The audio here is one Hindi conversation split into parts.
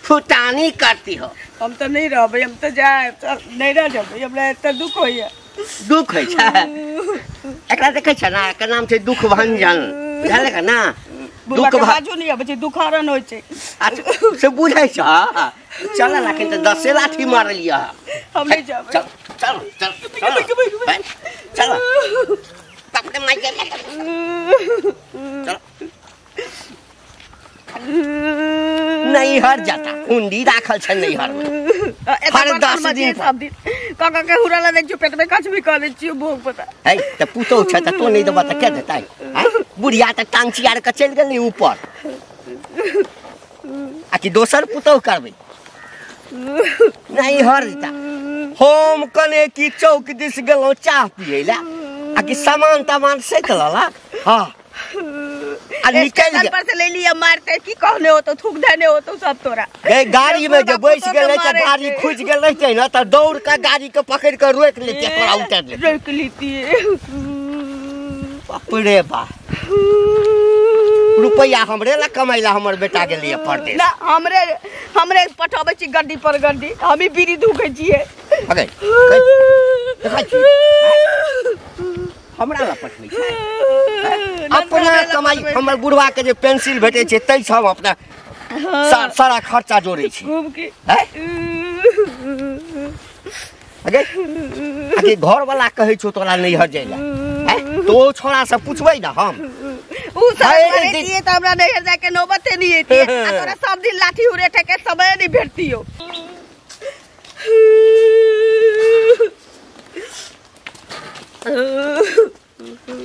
फुटानी करती हो। हम तो नहीं रहबै, हम तो जाए नहीं रह जबै, हमरा एते दुख होइए। दुख है एकरा देखे छ ना, एकर नाम छै दुख भंजन, बुझल का ना? दुख बाजू नहीं आबै छै, दुखारन होय छै। अच्छा से बुझै छ? चल लेकिन त 10 लाठी मारलिया। हम नहीं जाबै। चल चल चल चल चल पकड़े मार के चल। नहीं हर जाता कुंडी राखल छ नहीं हर में हर 10 दिन सब दिन काका के हुराला देख जो पेट में कछ भी कर दे छियो भोग पता है त पुतो छ त तो नहीं देबा त के देतै? बुढ़िया त टांग चियार के चल गेलै ऊपर आ कि दोसर पुतो करबै नहीं हर जाता। हम कने की चौक दिस गेलो चाह पिए ला आ कि सामान तामान सेट लला। हां आ निकल गया पर से ले लिया मारते की कहने हो तो थूक देने हो तो सब तोरा। ए गाड़ी में जब बैठ गेलै त गाड़ी खुज गेलै छै ना त दौड़ के गाड़ी के पकड़ के रोक लेते तोरा उतर ले रोक लेती। बाप रे बा रुपया हमरे ला कमाइला हमर बेटा के लिए परदेश ना हमरे पठाबै छी गड्डी पर गड्डी हमी बीड़ी धुकै छियै। अगे देखा छी हमरा ला पठबै छै अपना कमाई। हमर बुढ़वा के जे पेंसिल भेटै छै तै सब अपना सारा खर्चा जोड़ै छी। अगे घर वाला कहै छौ तोरा नहीं हर जाइला तो छोरा से पूछबै ना हम उ सारे दिए त हमरा नहीं हर जाय के नौबते नहीं एती आ तोरा सब दिन लाठी उरेठे के समय नहीं भेटतियो।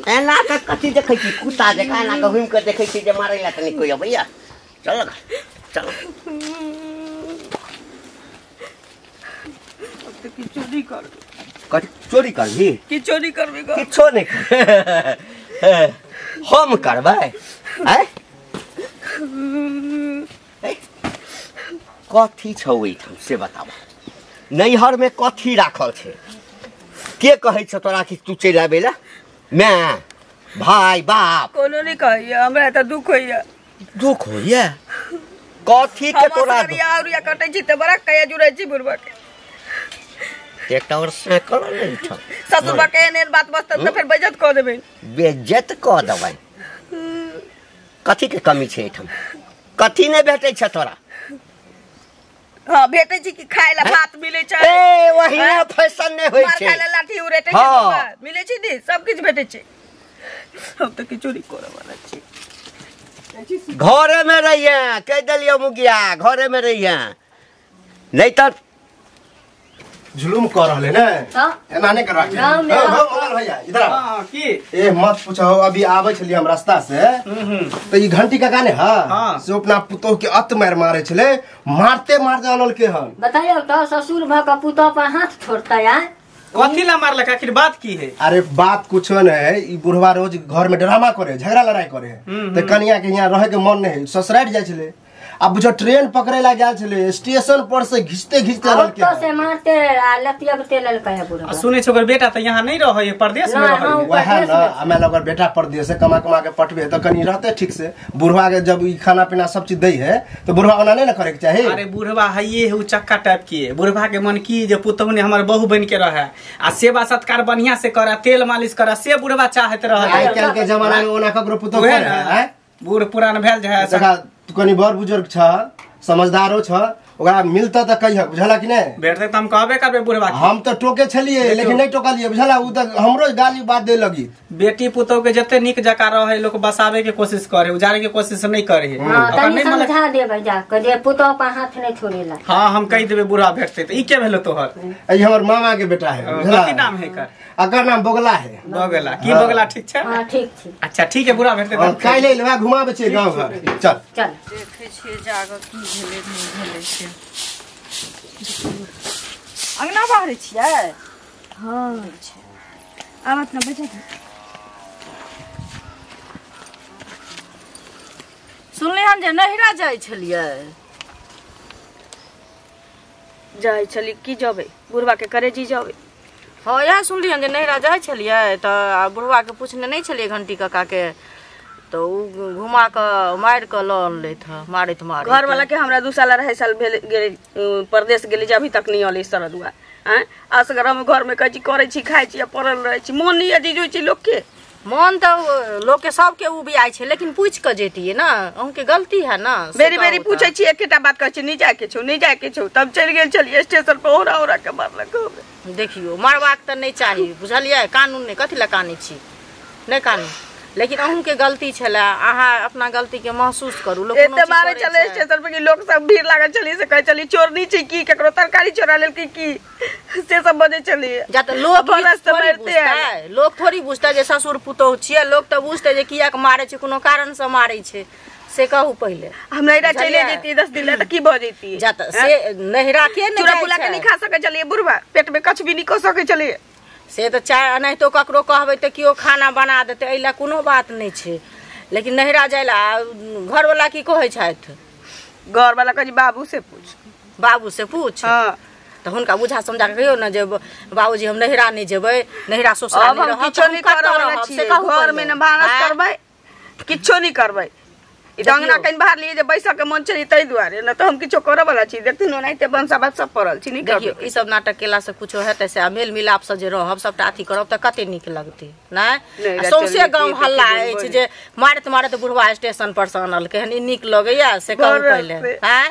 एना के कथि देखै छी कुत्ता जका एना के घुम के देखै छी जे मारै ला त नहीं कोई अबैया। चल चल अब तो की चोरी कर चोरी करबी की चोरी करबी किछो नहीं हम करबै हैं कथी छौ एठाम से बताब। नैहर में कथी राखल छै के कहै छ तोरा कि तू चलि आबे ला? मैं भाई बाप कोनो नहीं कहैया हमरा त दुख होइया। दुख होइया कथी के तोरा और या कटै छी त बड़ा कया जुरै छी बुढ़वा के एकटा और साइकिल नहीं छ ससुरबा के एहन बात बस त फिर बेइज्जत क देबै। बेइज्जत क देबै कथी के कमी छै एठाम? कथी नहीं भेटै छ तोरा? हां भेटै छी कि खाय ला भात मिलै छै ए वही ना फैशन नहीं होय छै। खाय ला लाठी उरेटै छै मिलै छै दी सब कुछ भेटै छै। हम त की चोरी करे वाला छी। घरे में रहिए कह दिलियो मुखिया घरे में रहिए नहीं तो जुलूम कर रहले ने एना नहीं करवा के। मंगल भैया इधर आ की ए मत पूछो अभी आबै छलिए हम रास्ता से तो ई घंटी का गाने हां से अपना पुतो के अत मार मारे छले मारते मारते अनल के हन। बताइयो तो ससुर भ का पुतो पर हाथ छोड़ता है कथी ला मारलक? आखिर बात की है? अरे बात कुछ नहीं ई बुढ़वा रोज घर में ड्रामा करे झगड़ा लड़ाई करे तो कन्या के यहाँ रहे के मन नहीं ससुराल जाय छले। अब जो ट्रेन पकड़े ला गेल छले स्टेशन पर से घिचते अनल के तो से मारते आ लतिया के तेल कहे बुढ़वा सुने छ ओकर बेटा त यहाँ नहीं रहे है परदेश में रहे वह ना हमें लोग बेटा परदेश से कमा कमा के पटवे तो कनी रहते ठीक से। बुढ़वा के जब ई खाना पीना सब चीज दई है तो बुढ़वा ओना नहीं ना करे के चाहिए। अरे बुढ़वा है ये उ चक्का टाइप की है बुढ़वा के मन की जे पुतहु ने हमर बहू बन के रहे आ सेवा सत्कार बढ़िया से करे तेल मालिश करे से बुढ़वा चाहत रहे। आई काल के जमाना में ओना ककरो पुतहु करे है बूढ़ पुरान भेल जे देखा तू कनी बड़ बुजुर्ग छ समझदारो छ ओकरा मिलता त कहियो बुझला कि नहीं भेटते त हम कहबे करबे बुढ़वा हम तो टोके छलिए लेकिन नहीं टोकलिए बुझला उ त हमरो गाली बात दे लगी। बेटी पुतहु के जते निक जका रहे लोग बसावे के कोशिश करे उजारे के कोशिश नहीं करे। हां तनी समझा देबै जा के जे पुतो पर हाथ नहीं छोड़ेला। हां हम कह देबे बुढ़वा भेटते त ई के भेलो तोहर? ई हमर मामा के बेटा है बुझला। कथि नाम है कर? अकर नाम बोगला है। बोगला की बोगला ठीक छै? हां ठीक छै। अच्छा ठीक है बुढ़वा भेटते त काल्हि लेवा घुमाबे छै गांव घर। चल चल देखे छिए जाग की भेले नहीं भेले से अंगना बाहर छिए। हां अच्छा आमत न बजे सुनले हम जे नहिरा जाय छलिए जाय छली की जबे बुढ़वा के करे जी जबे। हाँ यह सुनलिए जे नहिरा जाय छलिए त बुढ़वा के पूछने नहीं छलिए घंटी काका के तो उ घुमा के मार के लॉन लेत ह मारित मार घर वाला के हमरा 2 साल 2.5 साल भेल गेले परदेश गेले जे अभी तक नहीं आले सरदुआ हैं असगर हम घर में कची करे छी खाइ छी पड़ल रहे छी मन नहीं अजीज होई छी लोग के मन तो लोग के सब के उ भी आइ छै लेकिन पूछ के जेतिए ना अहू के गलती है ना बेरी बेरी पूछे छी एकेटा बात कहै छी नहीं जाए के छौ नहीं जाए के छौ तब चल गेल चलिए स्टेशन पे ओरा के मारलक देखियो मारबाक त नहीं चाहिए बुझलिए कानून ने कथि ला कानी छी नहीं कानून लेकिन अहू के गलती छला अहाँ अपना गलती के महसूस करू लोग एते मारे चले स्टेशन पे कि लोग सब भीड़ लागल चली से कहे चली चोर नहीं छी की केकरो तरकारी चोरा लेल की से सब बजे चली जा त लोग मारते हैं लोग थोड़ी बुझता जे ससुर पुतोह छिए लोग त बुझते जे किया के मारे छै कोनो कारण से मारे छै से कहू पहले हम नहिरा चले जेती 10 दिन त की भ जेती जा त से नहिरा के नहीं चूरा बुला के नहीं खा सके चलिए बुढ़वा पेट में कुछ भी नहीं खा सके चलिए से तो चाहे नहीं तो ककरो कहबे तो कियो खाना बना देते एला कोनो बात नहीं छे लेकिन नहिरा जाइला घर वाला की कहै छथि घर वाला कह बाबू से पूछ हां तो हुनका बुझा समझा के कहियो ना जे बाबूजी हम नहिरा नहीं जेबै नहिरा ससुराल नहीं रहब किछो नहीं करब से घर में न भानस करबै किछो नहीं करबै ई अंगना कहीं बाहर लिए जे बैसा के मन चली तई दुआरे न तो हम किछो करे वाला छी देखथिन ओनाइते बंसा बात सब पड़ल छी नहीं देखियो ई सब नाटक केला से कुछो हेतै से मेल मिलाप से जे रहब सबटा अथी करब त कते नीक लगतै ना सौंसे गांव हल्ला अछि जे मारत मारत बुढ़वा स्टेशन पर से आनल केहन नीक लगैया से कहू पहले हैं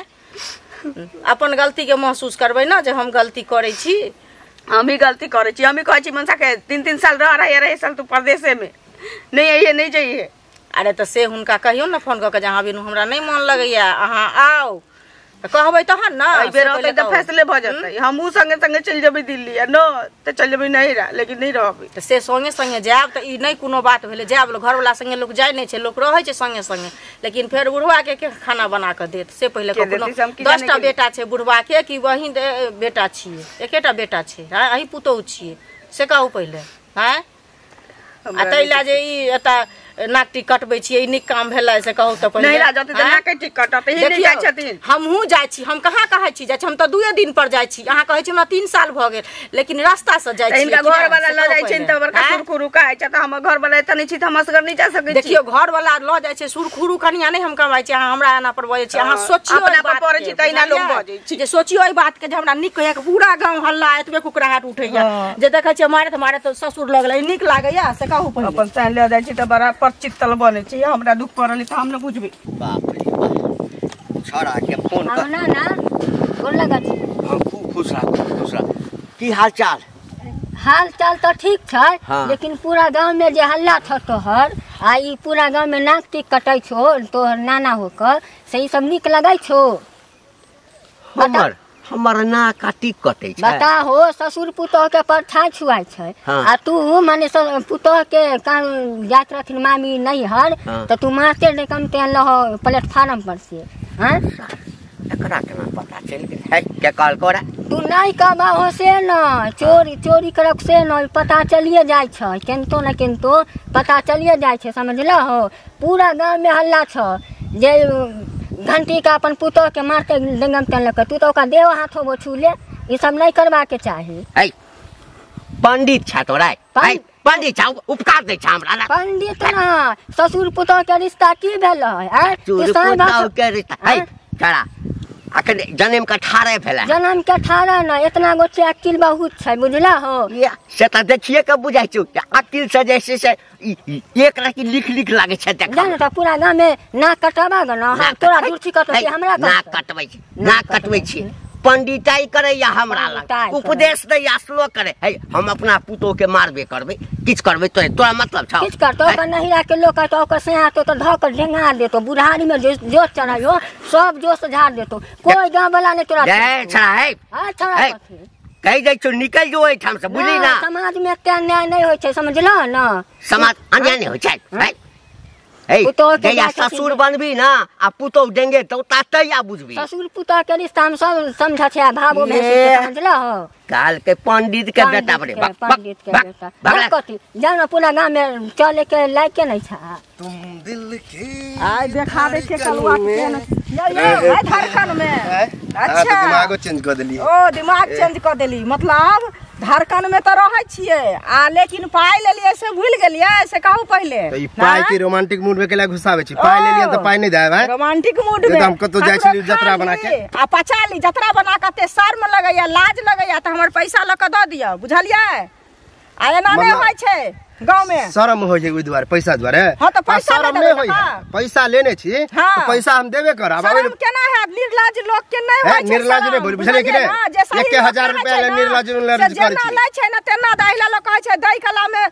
अपन गलती के महसूस करबै ना जे हम गलती करै छी हम भी गलती करै छी हम भी कहै छी मनसा के 3 साल रहे साल तू परदेशे में नहीं आइए नहीं जाइए अरे तो से हुनका कहियो ना फोन करके जहाँ बिनु हमरा नहीं मन लगैया अहाँ आओ तो कहबै तहन ना एहि बेर होतै त फैसले भ जतै हमहू संगे संगे चल जेबै दिल्ली न त चल जेबै नहिरा लेकिन नहीं रहबै तो से संगे संगे जाब त ई नहीं कोनो बात भेले जाब घर वाला संगे लोग जाय नहीं छै लोग रहै छै संगे संगे लेकिन फिर बुढ़वा के खाना बना के देत से पहले कोनो 10टा बेटा छै बुढ़वा के कि वही बेटा छिए एकेटा बेटा छै अही पुतौह छिए से कहू पहले हैं आ तैला जे ई एता नाक टिक कटबै छी ई निक काम भेलै से कहू त पहिले नहिरा जते नाक टिक कटत ही नहीं जाय छथिन हमहू जाय छी हम कहाँ कहै छी जाय छी हम त 2 दिन पर जाय छी अहाँ कहै छी हमरा 3 साल भ गेल लेकिन रास्ता से जाय छी इनका घर वाला ल जाय छै त बड़का सुरखुरु कहै छै त हम घर वाला एत नहीं छी त हम असगर नहीं जा सकै छी देखियो घर वाला ल जाय छै सुरखुरु कनिया नहीं हम कहै छी अहाँ हमरा आना पर बजै छी अहाँ सोचियो अपना पर पड़ै छी तइना लोग बजै छी जे सोचियो ई बात के जे हमरा निक कहै के पूरा गांव हल्ला एतबे कुकराहट उठैया जे देखै छै मारे त ससुर लगलै निक लागैया से कहू पहिले अपन चाह ले जाय छी त बड़ा परचित्तल बने छी हमरा दुख पड़ल त हम न बुझबे बाप रे बाप छोरा के फोन कर ना ना गोर लगा छी हम खूब खुश रह की हाल चाल तो ठीक छै हाँ। लेकिन पूरा गांव में जे हल्ला छ तोहर आ ई पूरा गांव में नाक टिक कटै छो तोहर नाना होकर से ई सब निक लगै छो हमर ना काटी कटै छै बता हो ससुर पुतोह के परछाई छुआई छै हाँ। आ तू माने पुतोह के कान जात रहथिन मामी नहीं हर हाँ। तो तू मारते नहीं कम तेल लहो प्लेटफार्म पर से हैं एकरा केना पता चल गेल है के कॉल करे तू नहीं कहबा हो से न चोरी करक से न पता चलिए जाय छै केनतो न केनतो पता चलिए जाय छै समझला हो पूरा गांव में हल्ला छ जे घंटी का अपन पुतोह के मारते डेंगम तेल लक तू तो ओका देव हाथों वो छू ले ये सब नहीं करबा के चाही है पंडित छ तोरा पंडित छ उपकार दे छ हमरा पंडित ना ससुर पुतोह के रिश्ता की भेल है ससुर पुतोह के रिश्ता है छोरा अखन जन्म के 18 भेला जन्म के 18 ना इतना गोटे अकिल बहुत छै बुझला हो से त देखिए के बुझाइ छु अकिल से जैसे से एक रति लिख लागे छै देख जान त पूरा गांव में ना कटबा ग ना हम तोरा दूरछी कटै हमरा ना कटबै छी पंडिताई करे या हमरा लग उपदेश दे या श्लोक करे है हम अपना पुतोह के मारबे करबे किछ करबे तोरा मतलब छ किछ कर तो नहिरा के लोग तो ओकर से तो धक ढेंगा देतो बुढ़ारी में जो चढ़ायो सब जोश झाड़ देतो कोई गांव वाला नहीं तोरा जय छा है हां छड़ा कह जाय छु निकल जो ओइ ठाम से बुझली ना समाज में क्या न्याय नहीं होय छै समझलो ना समाज अन्याय नहीं होय छै है जया ससुर बनबी ना आ पुतोह देंगे तो तातैया बुझबी ससुर पुतोह के रिश्ता हम सब समझा छै भावो में समझलो हो काल के पंडित के बेटा बड़े पंडित के बेटा कथि जानो पूरा गांव में चले के लायक के नहीं छा तुम दिल के आय देखा दे के कलवा के ले झारखंड में अच्छा दिमाग चेंज कर देली ओ दिमाग चेंज कर देली मतलब धड़कन में तो रहे छिए आ लेकिन पाई ले लिए से भूल गेलिए से कहू पहले तो ई पाई के रोमांटिक मूड में केला घुसावे छी पाई ले लिए तो पाई नहीं देबै रोमांटिक मूड में हम कतो जाय छी जतरा बना के आ पचा ली जतरा बना के शर्म लगैया लाज लगैया त हमर पैसा ल के द दिया बुझलिए आ एना नहीं होय छै गांव में शर्म हो जाए ओइ द्वारे पैसा द्वारे हां तो पैसा शर्म नहीं होय पैसा लेने छी तो पैसा हम देबे करब शर्म केना है निर्लज लोग के नहीं होय छै निर्लज नहीं बोल बुझले कि नहीं 1000 रुपया ले निर्लज लर्ज कर छी जेना लै छै न तेना दाइला लोग कहै छै दई कला में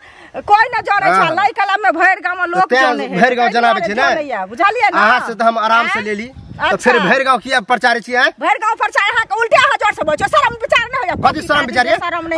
कोई न जाने छै लै कला में भैर गांव में लोग जाने है भैर गांव जनाबे छै ना बुझलिए ना अहाँ से तो हम आराम से ले ली तो फिर भैर गांव किया प्रचार छी है भैर गांव प्रचार अहाँ के उल्टे हजार से बोल शर्म विचार नहीं होय कथि शर्म विचार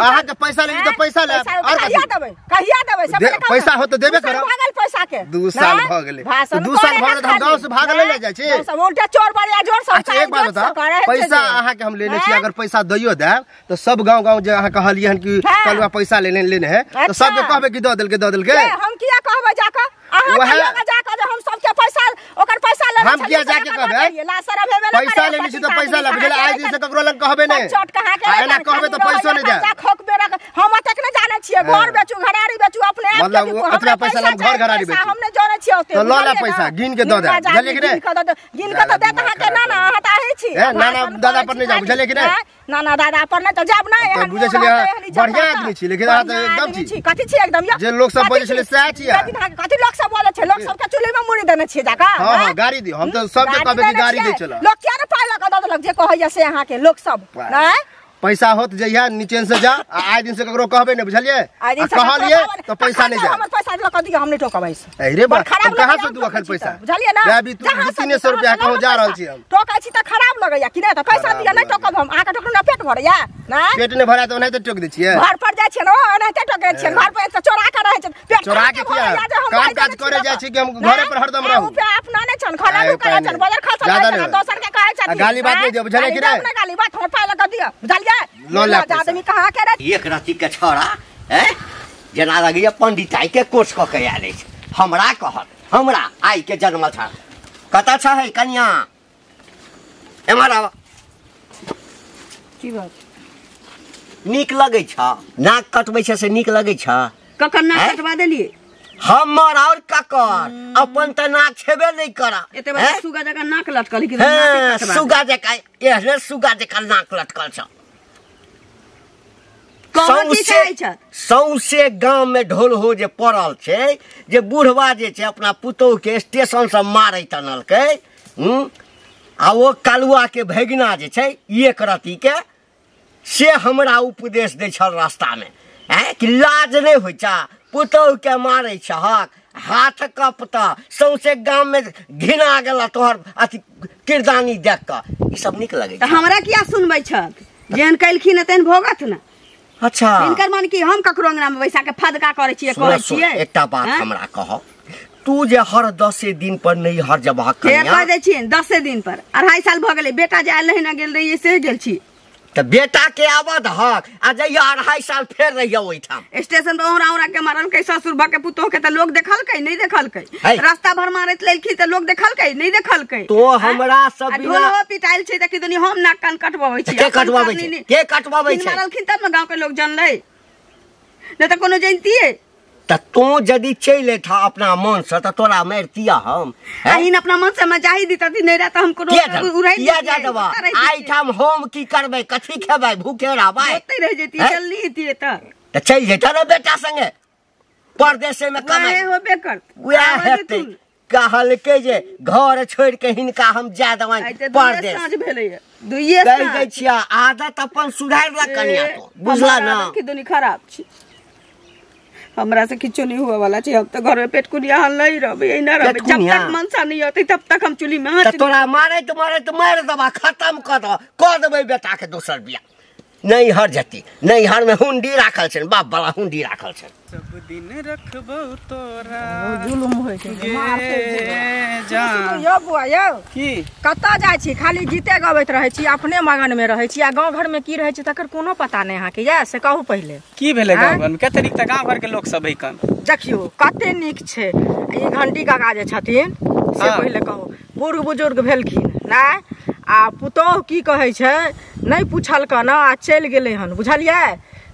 अहाँ के पैसा लेली तो पैसा ले और कहिया देबै सब पैसा हो तो देबे करो भागल पैसा के 2 साल भ गेलै 2 साल भ गेलै हम गांव से भागल ले जाय छी सब उल्टा चोर बड़िया जोर सब अच्छा एक बात बता पैसा अहाँ के हम लेने छी अगर पैसा दैयो देब तो सब गांव जे अहाँ कहलिए हन कि कलवा पैसा लेने है तो सब के कहबे कि द देल के हम किया कहबै जाके अहाँ जाके जे हम सब के पैसा ओकर पैसा ले हम किया जाके कहबे पैसा लेनी छी तो पैसा ले बुझले आज दिन से ककरो लग कहबे नहीं चोट कहा के एना कहबे तो पैसा नहीं दे खोक बेरा हम तक न जाने छिए घर बेचू घरारी बेचू अपने आप मतलब अतना पैसा हम घर घरारी बेचू हम नहीं जाने छिए ओते तो ल ले पैसा गिन के द दे बुझले कि नहीं गिन के तो देत अहाँ के ना अहाँ त आही छी नाना दादा पर नहीं जा बुझले कि नहीं नाना दादा पर नहीं तो जाब ना तो बुझे छलिए बढ़िया आदमी छी लेकिन अहाँ तो एकदम छी कथि छी एकदम जे लोग सब बोले छले सह छी कथि लोग सब बोले छै लोग सब के चुल्ही में मुड़ी देने छिए जाका हां गाड़ी दी हम तो सब के कहबे कि गाड़ी दे चलो लोग क्या न पाई लगा द लोग जे कहैया से अहाँ के लोग सब नहीं पैसा होत जइया नीचे से जा आज दिन से ककरो कहबे नहीं बुझलिए कहलिए तो पैसा नहीं जा हमर पैसा ल क दियो हम नहीं ठोकबै अरे बा कहां से दू अखन पैसा बुझलिए ना अभी तू 300 रुपया कहूं जा रहल छी हम ठोकै छी त खराब लगैया कि नहीं त पैसा दिया नहीं ठोकब हम आका ठोकना पेट भरैया ना पेट ने भरा तो नहीं तो टोक दे छिए घर पर जाय छी न नहीं त टोकै छी घर पर त चोरा के रहै छै पेट चोरा के किया काम काज करे जाय छी कि हम घरे पर हरदम रहू अपना नहीं छन खाना नु करे छन बाजार खा छन दोसर के कहै छन गाली बात नहीं दे बुझले कि नहीं गाली बात हम पाई लगा दिया बुझलिए लो आदमी कहा के रे एक रति के छोरा हैं जना लगिए पंडिताई के कोर्स क के आले हमरा कहत हमरा आई के जन्म था कता छ है कन्या एमरा की बात नीक लगे छ नाक कटबै छ से नीक लगे छ ककर नाक कटवा देलिए हमर और ककर अपन त नाक छेबे नहीं करा एते बड़ा सुगा जका नाक लटकल कि नाक कटवा सुगा जका एहने सुगा जका नाक लटकल छ सौसे गांव में ढोल हो जे पड़ल छे जे बूढ़वा जे छे अपना पुतोह के स्टेशन से मारे तनल के आ वो कालुआ के भगना जे छे एक रति के से हमरा उपदेश दे छल रास्ता में है कि लाज नहीं होइ छा पुतोह के मारे छहक हाथ कपता सौसे गांव में घिना गेला तोहर अथी किरदानी देख के ई सब निक लगे त हमरा किया सुनबै छत जेन कैलखिन तेन भोगत ना अच्छा इनकर मन की हम ककरो अंगना में बैसा के फदका करे छिए कहै छिए एकटा बात हमरा कह तू जे हर 10 दिन पर नहीं हर जगह कन्या कह दे छी 10 दिन पर 2.5 साल भ गेलै बेटा जाय नहीं ना गेल रही से गेल छी त बेटा के आबद हक आ जइया 2.5 साल फेर रहिया ओइ ठाम स्टेशन पे औरा के मारल के ससुर भा के पुतोह के त लोग देखल के नहीं देखल के रास्ता भर मारत लेलखी त लोग देखल के नहीं देखल के तो हमरा सब ढोलवा पिटाइल छै त कि दुनी हम नाक कान कटवाबै छी के कटवाबै छै के कटवाबै छै मारलखिन तब न गांव के लोग जानलै न त कोनो जानतिए त तू यदि चले था अपना मन से त तोरा मारतिया हम आइन अपना मन से मजाही दी त नहीं रहता हमको उड़ाई किया जा दबा आई ठाम हम की करबै कथि खेबै भूखे रहबै ओते रह जेती चलनी थी त चल जेता न बेटा संगे परदेश में कमाई होबे कर उया हेतै कहल के जे घर छोड़ के हिनका हम जा दवाई परदेश साँझ भेलै दुइये कह दै छिया आदत अपन सुधार ला कन्या तो बुझला ना कि दुनी खराब छी हमरा से किछो नहीं हुआ वाला छी अब तो घर में पेट कुनिया हल नहीं रहबे ए ना रहबे जब तक मनसा नहीं होतै तब तक हम चुली में हाथ तोरा मारे तो मार दबा खत्म कर देबै बेटा के दोसर बियाह नहीं हर जती नहीं हर में हुंडी राखल छै बाप वाला हुंडी राखल छै सब दिन रखबो तोरा जुलुम होय छै जान यो बुआ यो की कत्ता जाय छी खाली गीते गबैत रहै छी अपने मगन में रहै छी आ गांव घर में की रहै छै तकर कोनो पता नहीं अहाँ के या से कहू पहले की भेले गांव घर में के तरीका गांव घर के लोग सब हैकन देखियो कते नीक छै ई घंटी काका जे छथिन से पहले कहू बूढ़ बुजुर्ग भेलखिन ना आ पुतोह की कहै छै नहीं पूछल क ना आ चल गेलै हन बुझलियै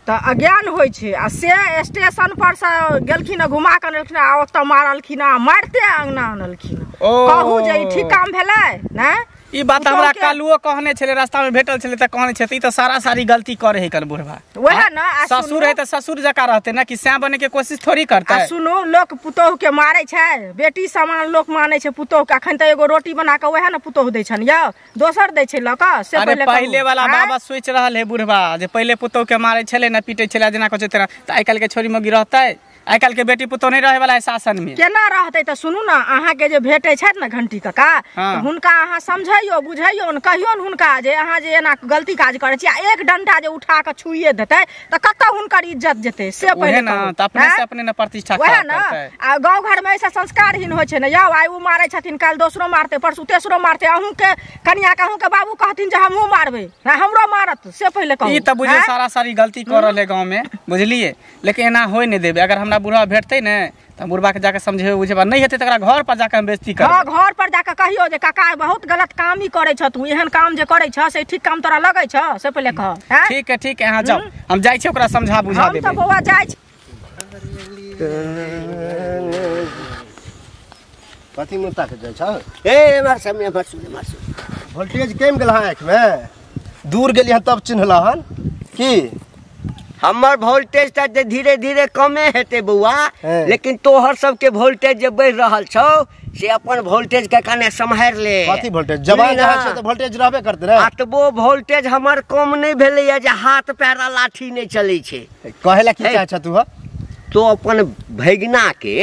तो अज्ञान होइ छै आ से स्टेशन पर से गेलखिन घुमा के अनलखिन आ ओतऽ मारलखिन मारते अंगना आनलखिन कहू जे ई ठीक काम भेलै ने ई बात हमरा कालुओ कहने छले रास्ता में भेटल छले त कहने छै ई त सारा सारी गलती करे है कर बुढ़वा वह ना ससुर है त ससुर जका रहते ना कि श्याम बने के कोशिश थोड़ी करता है सुनो लोग पुतोह के मारे छै बेटी समान लोग माने छै पुतोह के अखन त एगो रोटी बना के वह ना पुतोह दै छन यौ दोसर दै छै लक से पहले वाला बाबा सोच रहल है बुढ़वा जे पहले पुतोह के मारे छले ना पीटे छले जेना कहै तेना त आइ काल के छोरी मगी रहतै आइ काल के बेटी पुतोह नहीं रहे वाला है शासन में केना रहते त सुनू ना अहाँ के जे भेटे छै ना घंटी काका त हुनका अहाँ समझाइयो बुझाइयो न कहियो न हुनका जे अहाँ जे एना गलती काज करे छी आ एक डंडा जे उठा के छुइए देतै त कत्ता हुनकर इज्जत जेतै से पहिले ना त अपने से अपने न प्रतिष्ठा वह ना आ गांव घर में ऐसा संस्कारहीन होय छै न यौ आइ उ मारै छथिन काल दोसरो मारते परसू तेसरो मारते अहूँ के कन्या के अहूँ के बाबू कहथिन जे हमहू मारबै हमरो मारत से पहिले कहू ई त बुझे सारा सारी गलती कर रहले गांव में बुझलिए लेकिन एना होय नहीं देबे अगर हमरा बुढ़वा भेटतै ने त बुढ़वा के जाके समझे बुझेबा नहीं हेतै तकरा घर पर जाके हम बेइज्जती करब हां घर पर जाके कहियो जे काका बहुत गलत काम ही करे छ तू एहन काम जे करे छ से ठीक काम तोरा लगै छ से पहिले कह हैं ठीक है अहाँ जाओ हम जाय छी ओकरा समझा बुझा देबै हम त बौआ जाय छी कथी मुता के जाय छ ए मारसु वोल्टेज कम गेल आँख में दूर गेली हन तब चिन्हला हन की हमर वोल्टेज त धीरे धीरे कमे हेते बउआ लेकिन तोहर सबके वोल्टेज जे बढ़ रहल छौ से अपन वोल्टेज के कने सम्हार ले कथी वोल्टेज जवान रहे छै त वोल्टेज रहबे करते रे अतबो वोल्टेज हमर कम नहीं भेले या जे हाथ पैर लाठी नहीं चले छै कहेला की चाहे छ तू तो अपन भैगना के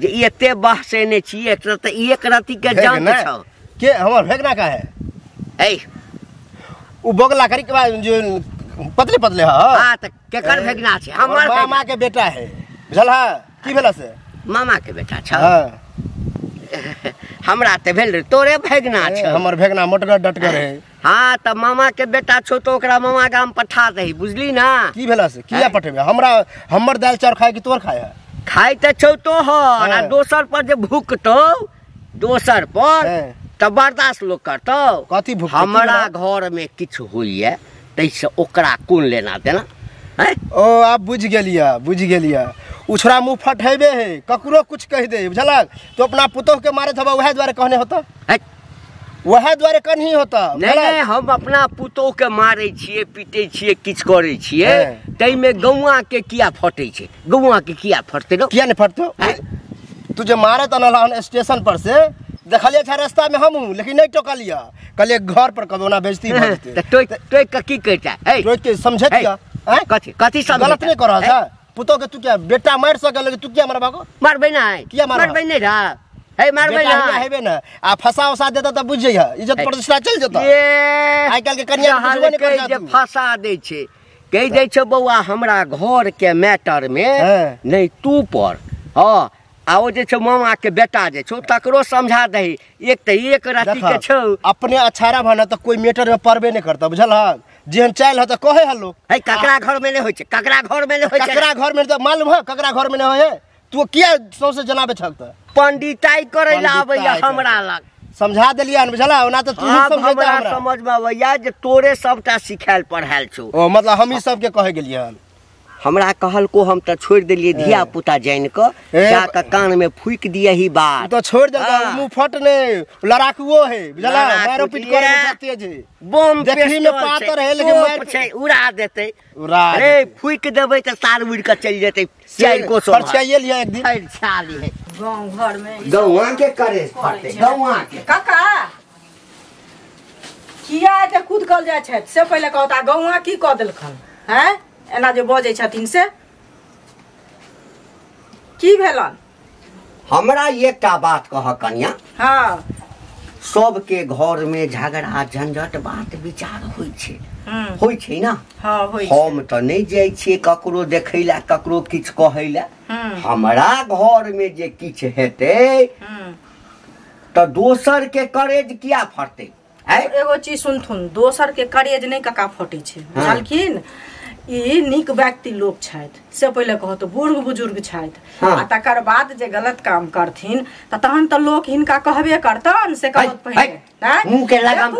जे एते बहसेने छी एक त एक रति के जान छौ के हमर भैगना का है ए उ बगला करी के बाद जो पतले पतले हां त केकर भैगना छै हमर मामा के बेटा है बुझल है की भेला से मामा के बेटा छ हमरा त भेल तोरे भैगना छ हमर भैगना मोटगर डटगर है हां त मामा के बेटा छौ तो ओकरा मामा गाम पठा दही बुझली ना की भेला से किया पठेबे हमरा हमर दाल चाउर खाए कि तोर खाए खाई त छौ तो आ दोसर पर जे भूकतो दोसर पर त बर्दाश्त लोग करतो कथी भूक हमरा घर में किछ होइए तैसे ओकरा कोन लेना देना ओ आप बुझ गेलिया उछरा मुंह फटेबे है ककरो कुछ कह दे बुझलक तो अपना पुतोह के मारे थबा वह द्वारे कहने होता वह द्वारे कन्ही होता नहीं हम अपना पुतोह के मारे छिए पीटे छिए किछ करे छिए तई में गौवा के किया फटे छे गौवा के किया फटते रो किया नहीं फटतो तू जे मारे तनला स्टेशन पर से देखलिए था रास्ता में हम लेकिन नहीं टोकलिया कल घर पर कदोना बेइज्जती भजते टोय का की कहता है टोय के समझत क्या कथी सब गलत नहीं कर रहा था पुतो के तू क्या बेटा मार सके लेकिन तू क्या मारबा को मारबे ना किया मारबे नहीं रा है मारबे ना हेबे ना आ फसा उसा देता त बुझ जइहा इज्जत प्रतिष्ठा चल जता ये आइ काल के कन्या बुझबे नहीं कर जे फसा दे छे कह दे छे बौआ हमरा घर के मैटर में नहीं तू पर हां आओ जे छो मामा के बेटा जे छो तकरो समझा दही एक त एक राती के छो अपने अछारा भना त कोई मैटर में परबे नहीं करता बुझल ह जेहन चाइल ह त कहे ह लोग है ककरा घर में नहीं होय छे ककरा घर में नहीं होय छे ककरा घर में त मालूम है ककरा घर में नहीं होय है तू किया सौसे जनाबे छकता पंडिताई करे ला आबैया हमरा लग समझा देलिया बुझला ओना त तू समझता हमरा समझ में आबैया जे तोरे सबटा सिखाइल पढ़ाइल छो ओ मतलब हम ही सब के कहे गेलिया हमरा कहल को हम त छोड़ देलिए धिया पुता जान क जाके कान में फूक दिए ही बात तो छोड़ दे मुंह फट ने लड़ाकुओ है बुझला मारो पीट करे जाते जे बम देखी में पातर है लेकिन मार छै उड़ा देते उड़ा अरे फूक देबै त सार उड़ के चल जेते चार को सो खर्चाइए लिया एक दिन खर्चा लिए गांव घर में गौवा के करे पड़ते गौवा के काका किया जे कूद कल जाय छै से पहिले कहता गौवा की क देलखन हैं एना जे बजे छथिन से की भेलन हमरा एकटा बात कह कन्या हां सबके घर में झगड़ा झंझट बात विचार होय छै ना हां होय छै हम त नहीं जाय छी ककरो देखैला ककरो किछ कहैला हमरा घर में जे किछ हेते त दोसर के करेज किया फटते एगो चीज सुनथुन दोसर के करेज नहीं काका फटे छै बुझलखिन ई निक व्यक्ति लोग छथि से पहिले कहो तो बूढ़ बुजुर्ग छथि आ तकर बाद जे गलत काम करथिन त तहन त लोग हिनका कहबे करतन से कहत पहिले मुंह के लगाम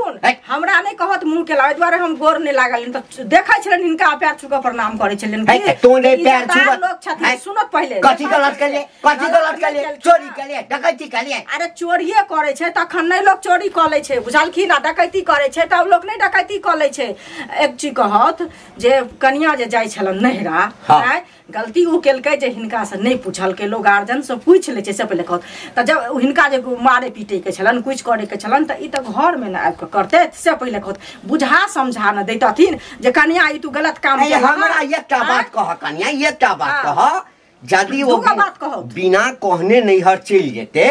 हमरा नहीं कहत मुंह के लागे द्वारे हम गोर नहीं लागल त देखै छलन हिनका पैर छुके प्रणाम करै छलन कि तो ने पैर छुके लोग छथिन सुनत पहिले कथि गलत कलिए चोरी कलिए डकैती कलिए अरे चोरिए करे छै तखन नहीं लोग चोरी क लै छै बुझलखिन आ डकैती करे छै तब लोग नहीं डकैती क लै छै एक चीज कहत जे कन्या जे जाय छलन नहिरा गलती उ केलकै जे हिनका से नहीं पूछलकै लोग गार्जियन से पूछ ले छै से पहिले कहत त जब हिनका जे मारे पीटे के छलन कुछ करे के छलन त ई त घर में न आबि के करते से पहिले कहत बुझा समझा न दैतथिन जे कन्या ई तू गलत काम के हमरा एकटा बात कह कन्या एकटा बात कह यदि वो बिना कहने नैहर चल जेते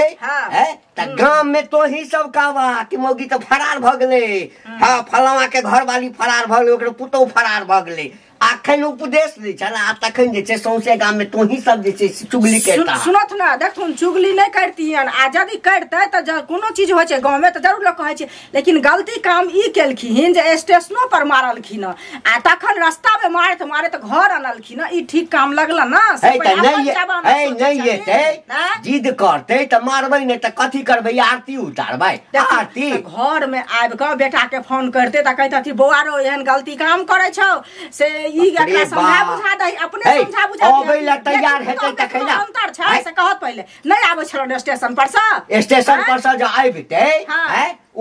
त गांव में तो ही सब कहवा कि मौगी तो फरार भ गेले हां फलावा के घर वाली फरार भ गेले ओकरे पुतौ फरार भ गेले आखन उपदेश दै छला आ तखन जे छै सौंसे गाम में तो ही सब जे छै चुगली करता सुनत ना देखथुन चुगली नहीं करतियन आ यदि करते त कोनो चीज होय छै गांव में त जरूर लोग कहै छै लेकिन गलती काम ई केलखिन जे स्टेशनो पर मारलखिन आ तखन रास्ता में मारत मारत घर आनलखिन ई ठीक काम लगला ना से नहीं एते जिद करते त मारबै नहीं त कथि करबै आरती उतारबै आरती घर में आबि के बेटा के फोन करते त कहतथि बौआ रो एहन गलती काम करे छौ से ई एकरा समझा बुझा दे अपने समझा बुझा दे अबै ला तैयार हेतै तखन अंतर छै से कहत पहिले नहीं आबै छलो स्टेशन पर से जो आबिते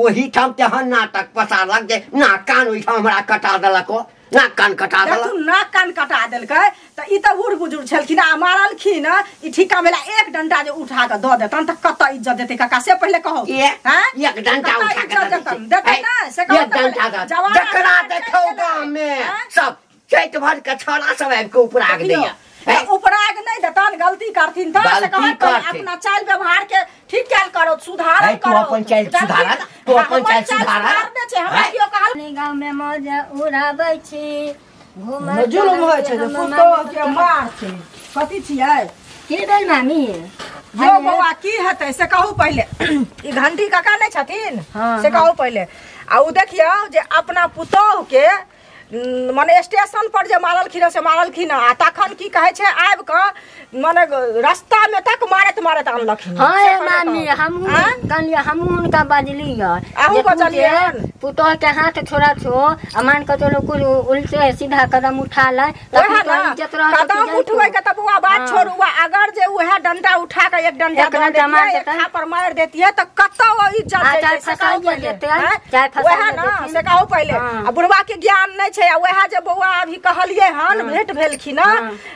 ओही ठाम तेहन नाटक पता लग जे ना कान ओही ठाम हमरा कटा देलको नाक कान कटा देलक नाक कान कटा देलकै त ई त बूढ़ बुजुर्ग छलखिन आ मारलखिन ई ठीका भेला एक डंडा जे उठा के द देतन त कत इज्जत देते काका से पहिले कहो एक डंडा उठा के देतन ना से कहो एक डंडा जकरा देखौ गांव में सब चैत भर के छोरा सब आबि के उपराग दैया उपराग नहीं देतन गलती करथिन त से कहो अपना चाल व्यवहार के ठीक कैल करो सुधार करो तू अपन चाल सुधार तू अपन चाल सुधार हमरा कियो कहल गांव में मौज उड़ाबै छी घुमै जुलुम होय छै पुतो के मार छै कथि छियै की भेल मामी जो बौआ की हेतै से कहू पहिले ई घंटी काका नहीं छथिन से कहू पहिले आ उ देखियो जे अपना पुतोह के माने स्टेशन पर जे मारलखिन आ तखन की कहे छै आबि के माने रास्ता में तक मारत आनलखिन हां मामी हम उनका बजली आहू बजलियन पुतोह के हाथ छोड़ा छो आ मान के चलो कुल उल्टे सीधा कदम उठा ले तब इज्जत रह कदम उठबै के तब वो बात छोड़ू अगर जे उहे डंडा उठा के एक डंडा मार देता पर मार देती है त कत इज्जत देते वह ना से कहू पहिले आ बुढ़वा के ज्ञान नहीं छै वह जे बौआ अभी कहलिए हन भेंट भेलखिन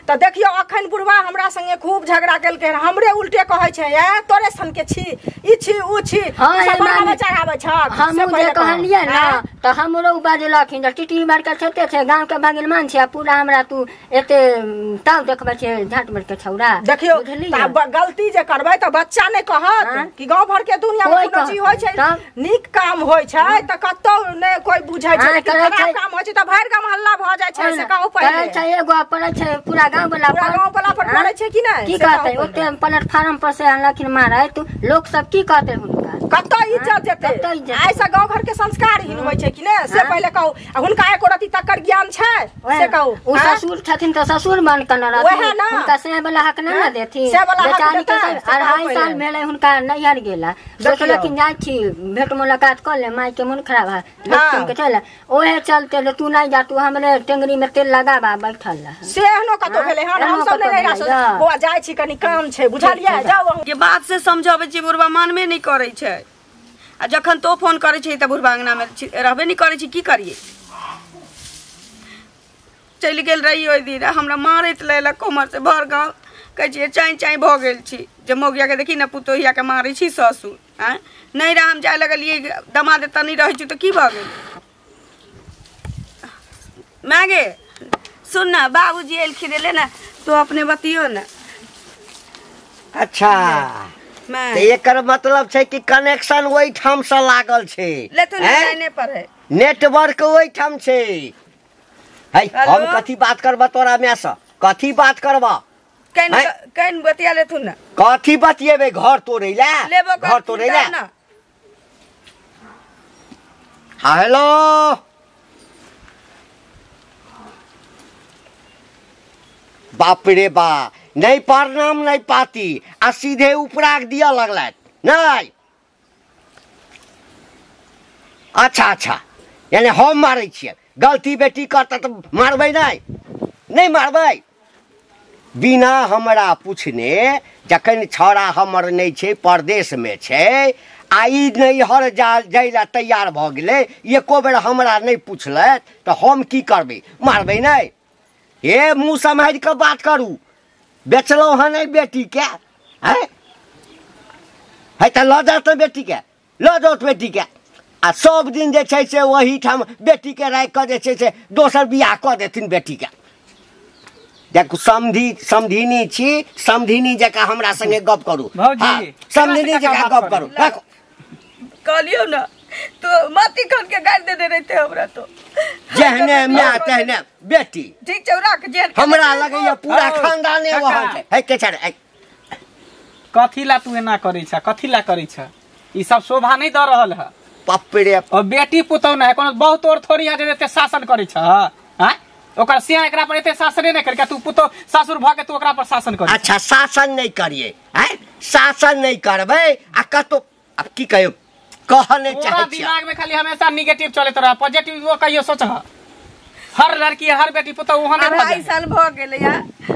त देखियो अखन बुढ़वा हमरा संगे खूब झगड़ा केलकै हमरे उल्टे कहै छै तोरे सन के छी ई छी उ छी सब बनावे चढ़ावे छ हम जे कहलिए ना त हमरो बाजलखिन जे टिटी मार के छते छै गांव के भगलमान छै पूरा हमरा तू एते ताव देखबै छै झाट मार के छौरा देखियो गलती जे करबै त बच्चा नहीं कहत कि गांव भर के दुनिया में कोनो चीज होय छै नीक काम होय छै त कतौ नहीं कोई बुझै छै खराब काम होय छै त भर गांव हल्ला भ जाय छै से कहू पहिले छै एगो पड़ै छै पूरा गांव वाला पर मारै छै कि नहीं की कहतै ओते प्लेटफार्म पर से आनलखिन मारै तू लोग सब की कहतै हुनका कत इज्जत देते ऐसा गांव घर के संस्कार ही होय छै कि ने से पहिले कहू हुनका एको रति तकर ज्ञान छै से कहू उ ससुर छथिन त ससुर बन के न रहथिन हुनका से वाला हक न न देथिन बेचारी के 2.5 साल भेले हुनका नैहर गेला सोचलखिन जाय छी भेंट मुलाकात कर ले माई के मन खराब है लेकिन के चल ओहे चलते ले तू नहीं जा तू हमरे टेंगरी में तेल लगाबा बैठल रह से हनो कतो भेले हम सब नहीं रह बौआ जाय छी कनी काम छै बुझलियै जाओ ये बात से समझाबै छी बुढ़वा मानबे नहीं करै छै आ जखन तो फोन करे छै त बुढ़वा अंगना में रहबे नहीं करे छी की करिए चल गेल रही ओइ दिन हमरा मारैत लेला कोमर से भर गांव कह छी चाय भ गेल छी जे मौगिया के देखी न पुतोहिया के मारै छी ससुर हैं नहीं रह हम जाय लगलिए दमाद तनी रहै छी त की भ गेल मागे सुन ना बाबूजी एलखिन ले ना तो अपने बतियो ना अच्छा तो एकर मतलब छै कि कनेक्शन ओइ ठाम से लागल छै ले तो लाइने पर है नेटवर्क ओइ ठाम छै है हम कथि बात करबा तोरा में से कथि बात करबा कैन बतिया ले तू ना कथि बतिएबे घर तोड़ै ले घर तोड़ै ले हां हेलो बाप रे बा नहीं प्रणाम नहीं पाती आ सीधे उपराग दिया लगल नहीं अच्छा अच्छा, यानी हम मारै छियै, गलती बेटी करता तो मारबै नहीं मारबै? बिना हमरा पूछने जखन छौड़ा हमर नहीं छे, परदेश में छे, आई नैहर जाय ला तैयार भ गेलै, एको बेर हमरा नहीं पूछलत तो हम की करबै? मारबै नहीं? हे मुँह सम्हारि के बात करू, बेचलहुँ हँ नहीं बेटी के? है तो ल जाओ तो बेटी के, ल जाओ बेटी के, आ सब दिन जे छै से वही ठाम बेटी के राखि के जे छै से दोसर बियाह कऽ देथिन बेटी के। देखू समधिनी छी, समधिनी जकाँ हमरा संगे गप करू, समधिनी जकाँ गप करू। कहलियो ना तो माटी खन के गाड़ देने रहते हमरा तो, जहने माय तहने बेटी। ठीक छै, राख जे हमरा लगैया पूरा खानदाने वहां छै। है के छड़ कथी ला तू एना करै छ? कथी ला करै छ? ई सब शोभा नहीं द रहल है। पप्परे और बेटी पुतौ ना है, कोनो बहुत तोर थोड़ी है जे एते शासन करै छ। हैं ओकर सिया एकरा पर एते शासन नहीं करके तू पुतौ ससुर भ के तू ओकरा पर शासन कर। अच्छा शासन नहीं करिए, हैं शासन नहीं करबै आ कतो अब की कहियो कह नहीं चाहे छी। दिमाग में खाली हमेशा नेगेटिव चलत रह, पॉजिटिव वो कहियो सोच। हर लड़की हर बेटी पुतौ ओहने 2.5 साल भ गेलै या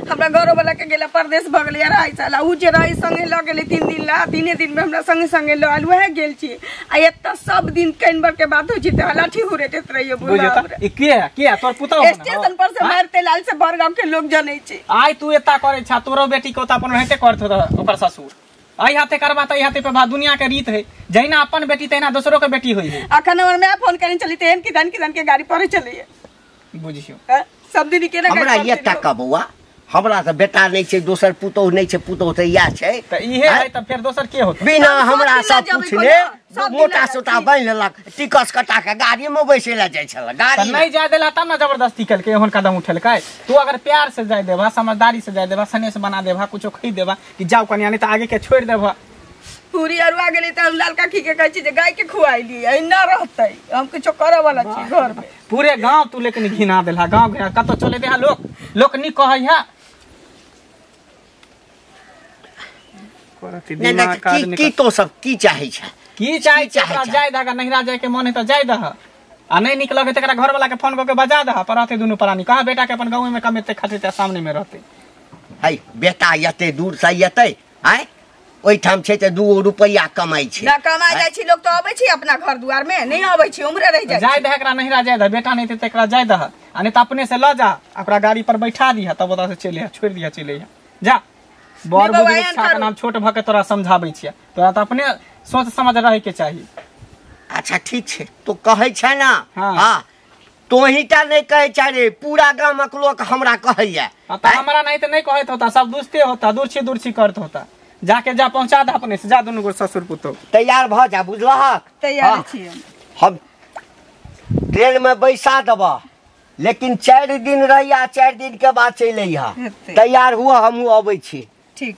हमरा घरो वाला के गेला परदेश भ गेलै 2.5 साल। उ जे रही संगे ल गेलै 3 दिन ला, 3 दिन में हमरा संगे संगे ल आल, वह गेल छी। आ एत्ता सब दिन कैनबर के बात होई छी त लाठी हुरेत रहियो बुझा। ई के तोर पुतौ स्टेशन पर से मारते लाल से बरगांव के लोग जनै छी। आई तू एता करे छ, तोरो बेटी को त अपन हेते करत ओकर ससुर। आई हाथे करबा त हाथे पे दुनिया के रीत है, जहिना अपन बेटी तहिना दोसरो के बेटी होई है। अखन हमर मैं फोन करै चली तेन किदन के गाड़ी पर चली बुझियो। सब दिन के ना हमरा ये टका बउआ, हमरा त बेटा नहीं छै, दोसर पुतौ नहीं छै, पुतौ त या छै त इहे है त फिर दोसर के होत? बिना हमरा सब पूछने मोटा सोटा बांध लेलक, टिकस कटा के गाड़ी में बैसे ला जाय छल। गाड़ी नहीं जाय देला तब ना जबरदस्ती करके एहन कदम उठेलकै। तू अगर प्यार से जाय देबा, समझदारी से जाय देबा, सनेस बना देबा, कुछो खई देबा कि जाओ कन्या, नहीं त आगे के छोड़ देबा। पूरी अरुआ गेली त हम लालका खी के कहै छी जे गाय के खुआइली ऐ ना रहतै, हम कुछो करे वाला छी घर में। पूरे गांव तू लेकिन घिना देला, गांव घिना कतो चले देहा लोक नी कहै है। नहीं की तो सब की चाहे छै? की चाहे जाय दगा, नहिरा जाय के मन है त जाय दह, आ नहीं निक लगे तकरा घर वाला के फोन करके बजा दह, पर रहते दुनू प्राणी। कहा बेटा के अपन गांव में कमेते खटेते सामने में रहते। है बेटा यते दूर से यते, आय ओइ ठाम छै त 2 रुपया कमाई छै ना, कमाई जाय छी लोग त आबै छी अपना घर दुआर में, नहीं आबै छी उमरे रह जाय। जाय दह एकरा नहिरा जाय दह, बेटा नहीं ते एकरा जाय दह, आ नहीं त अपने से ल जा, ओकरा गाड़ी पर बैठा दिया, तब ओता से चले छोड़ दिया, चले जा। बड़ बुजुर्ग का नाम छोट भ के तोरा समझाबै छियै, तोरा त अपने सोच समझ रहे के चाहिए। अच्छा ठीक छै, तो कहै छै ना। हाँ। हां तो हीटा नहीं कहै छै रे, पूरा गामक लोग हमरा कहैया। त हमरा नहीं त नहीं कहत होता, सब दुस्ते होता, दूरछी करत होता। जाके जा पहुंचा दे अपने से, जा दुनू को ससुर पुतो तैयार भ जा, बुझलहक? तैयार छी हम ट्रेन में बैसा देबा, लेकिन 4 दिन रहिया, 4 दिन के बाद चले आ। तैयार हुआ, हमहू अबै छी। ठीक।